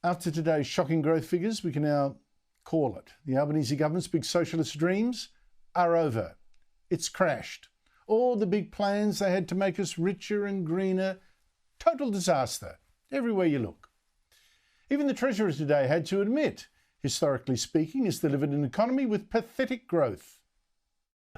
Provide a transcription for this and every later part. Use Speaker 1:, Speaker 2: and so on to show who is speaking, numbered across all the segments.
Speaker 1: After today's shocking growth figures, we can now call it. The Albanese government's big socialist dreams are over. It's crashed. All the big plans they had to make us richer and greener, total disaster, everywhere you look. Even the Treasurer today had to admit, historically speaking, has delivered an economy with pathetic growth.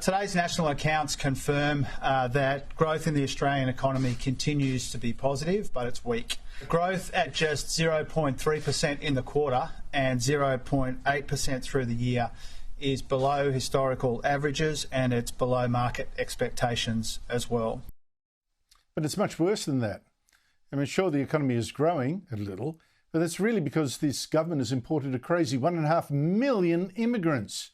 Speaker 2: Today's national accounts confirm that growth in the Australian economy continues to be positive, but it's weak. Growth at just 0.3% in the quarter and 0.8% through the year is below historical averages, and it's below market expectations as well.
Speaker 1: But it's much worse than that. I mean, sure, the economy is growing a little, but that's really because this government has imported a crazy 1.5 million immigrants.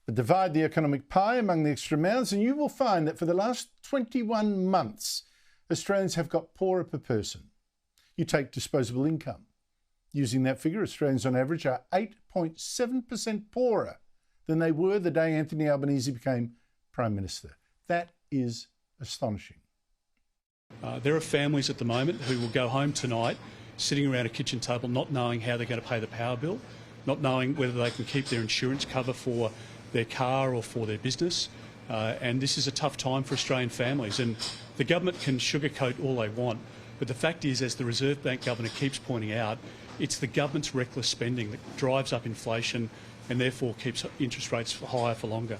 Speaker 1: But divide the economic pie among the extra mouths and you will find that for the last 21 months, Australians have got poorer per person. You take disposable income. Using that figure, Australians on average are 8.7% poorer than they were the day Anthony Albanese became Prime Minister. That is astonishing.
Speaker 3: There are families at the moment who will go home tonight sitting around a kitchen table not knowing how they're going to pay the power bill, not knowing whether they can keep their insurance cover for their car or for their business. And this is a tough time for Australian families. And the government can sugarcoat all they want, but the fact is, as the Reserve Bank Governor keeps pointing out, it's the government's reckless spending that drives up inflation and therefore keeps interest rates higher for longer.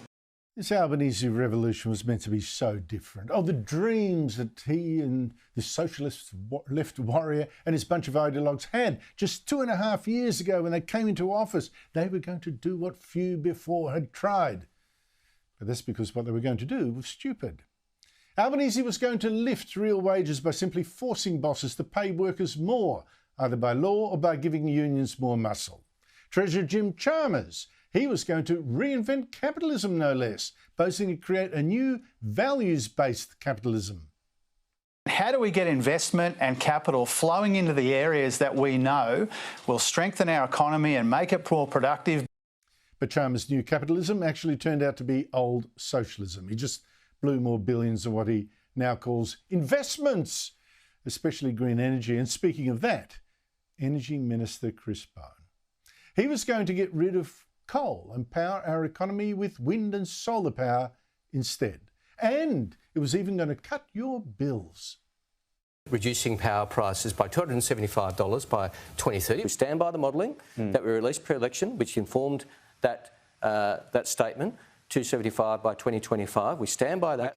Speaker 1: This Albanese revolution was meant to be so different. Oh, the dreams that he and the socialist left warrior and his bunch of ideologues had just 2.5 years ago when they came into office. They were going to do what few before had tried. But that's because what they were going to do was stupid. Albanese was going to lift real wages by simply forcing bosses to pay workers more, either by law or by giving unions more muscle. Treasurer Jim Chalmers, he was going to reinvent capitalism, no less, boasting to create a new values-based capitalism.
Speaker 2: How do we get investment and capital flowing into the areas that we know will strengthen our economy and make it more productive?
Speaker 1: But Chalmers' new capitalism actually turned out to be old socialism. He just blew more billions of what he now calls investments, especially green energy. And speaking of that, Energy Minister Chris Bowen. He was going to get rid of coal and power our economy with wind and solar power instead. And it was even going to cut your bills.
Speaker 4: Reducing power prices by $275 by 2030. We stand by the modelling that we released pre-election, which informed that statement, $275 by 2025. We stand by that.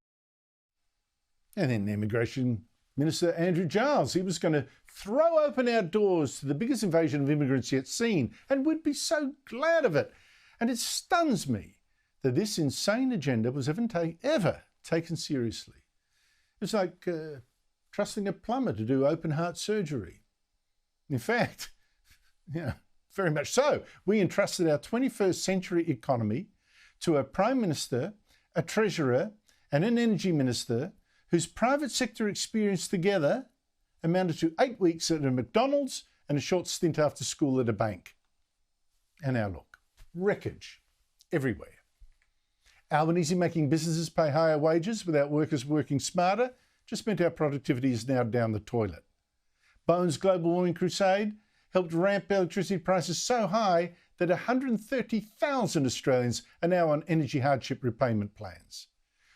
Speaker 1: And then Immigration Minister Andrew Giles, he was going to throw open our doors to the biggest invasion of immigrants yet seen, and we'd be so glad of it. And it stuns me that this insane agenda was ever taken seriously. It's like trusting a plumber to do open heart surgery. In fact, yeah, very much so. We entrusted our 21st century economy to a Prime Minister, a Treasurer and an Energy Minister whose private sector experience together amounted to 8 weeks at a McDonald's and a short stint after school at a bank. And now look, wreckage everywhere. Albanese making businesses pay higher wages without workers working smarter just meant our productivity is now down the toilet. Bowen's global warming crusade helped ramp electricity prices so high that 130,000 Australians are now on energy hardship repayment plans.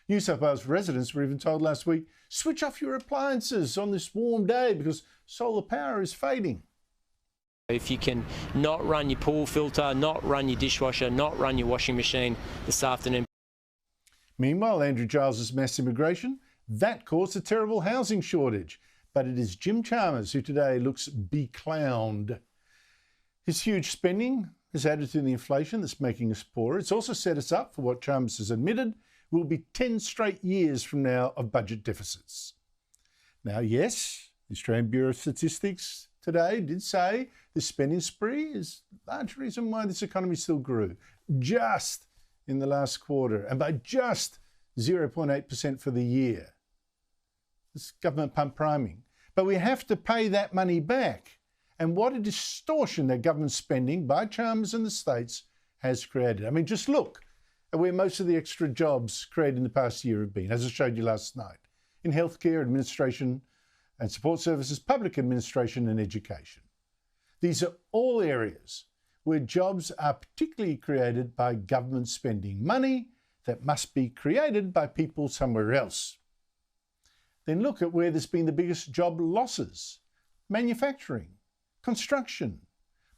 Speaker 1: New South Wales residents were even told last week, switch off your appliances on this warm day because solar power is fading.
Speaker 5: If you can not run your pool filter, not run your dishwasher, not run your washing machine this afternoon.
Speaker 1: Meanwhile, Andrew Giles's mass immigration, that caused a terrible housing shortage. But it is Jim Chalmers who today looks beclowned. His huge spending has added to the inflation that's making us poorer. It's also set us up for what Chalmers has admitted will be 10 straight years from now of budget deficits. Now, yes, the Australian Bureau of Statistics today did say the spending spree is a large reason why this economy still grew, just in the last quarter, and by just 0.8% for the year. This government pump priming. But we have to pay that money back. And what a distortion that government spending by Chalmers and the states has created. I mean, just look at where most of the extra jobs created in the past year have been, as I showed you last night, in healthcare, administration and support services, public administration and education. These are all areas where jobs are particularly created by government spending money that must be created by people somewhere else. Then look at where there's been the biggest job losses: manufacturing, construction,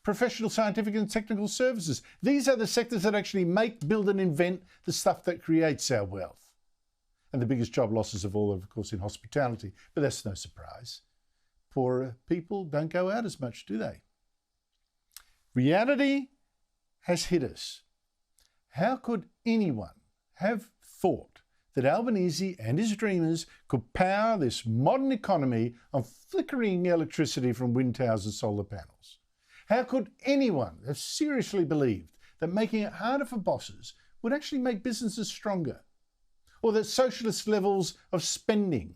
Speaker 1: professional, scientific and technical services. These are the sectors that actually make, build and invent the stuff that creates our wealth. And the biggest job losses of all are, of course, in hospitality. But that's no surprise. Poorer people don't go out as much, do they? Reality has hit us. How could anyone have thought that Albanese and his dreamers could power this modern economy on flickering electricity from wind towers and solar panels? How could anyone have seriously believed that making it harder for bosses would actually make businesses stronger? Or that socialist levels of spending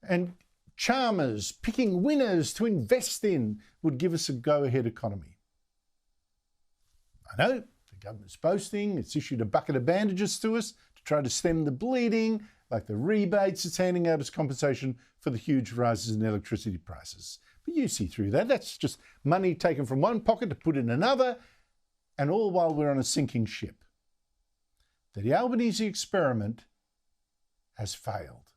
Speaker 1: and charmers picking winners to invest in would give us a go-ahead economy? I know the government's boasting, it's issued a bucket of bandages to us to try to stem the bleeding, like the rebates it's handing out as compensation for the huge rises in electricity prices. But you see through that. That's just money taken from one pocket to put in another, and all while we're on a sinking ship. The Albanese experiment has failed.